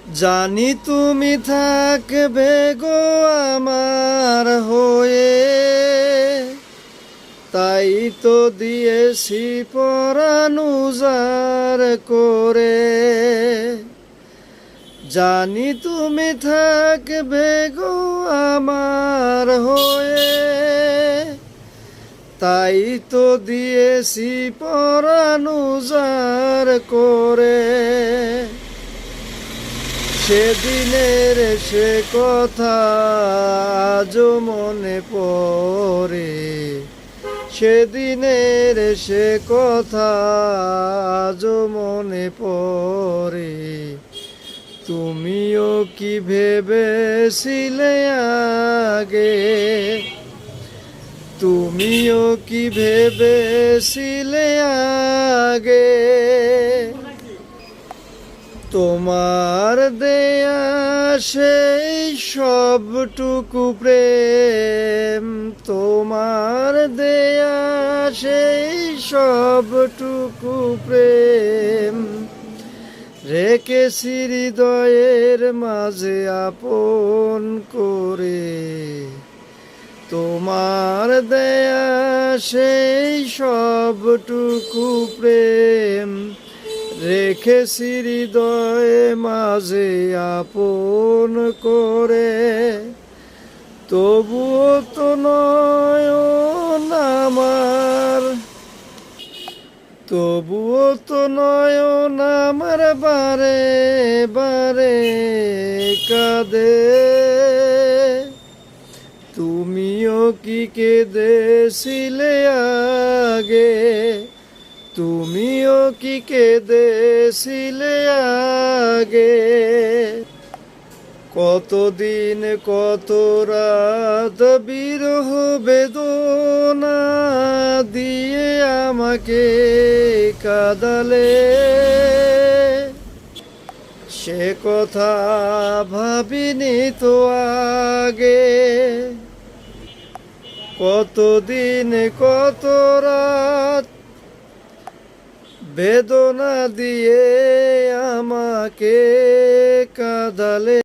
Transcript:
জানি তুমি থাকবে গো আমার হয়ে, তাই তো দিয়েছি পরাণ উজাড় করে। জানি তুমি থাকবে গো আমার হয়ে, তাই তো দিয়েছি পরাণ উজাড় করে। সেদিনের সে কথা আজও মনে পড়ে, সেদিনের সে কথা আজও মনে পড়ে। তুমিও কি ভেবেছিলে আগে, তুমিও কি ভেবেছিলে আগে, তোমার দেয়া সেই সবটুকু প্রেম, তোমার দেয়া সেই সবটুকু প্রেম রেখেছি হৃদয়ের মাঝে আপন করে। তোমার দেয়া সেই সবটুকু প্রেম রেখেছি হৃদয়ে মাঝে আপন করে। তবুও তো নয়ন আমার, তবুও তো নয়ন আমার বারে বারে কাঁদে। তুমিও কি কেঁদেছিলে আগে, তুমিও কি কেঁদেছিলে আগে। কতদিন কত রাত বিরহ বেদনা দিয়ে আমাকে কাঁদালে, সে কথা ভাবিনি তো আগে। কতদিন কত রাত বেদনা দিয়ে আমাকে কাঁদালে।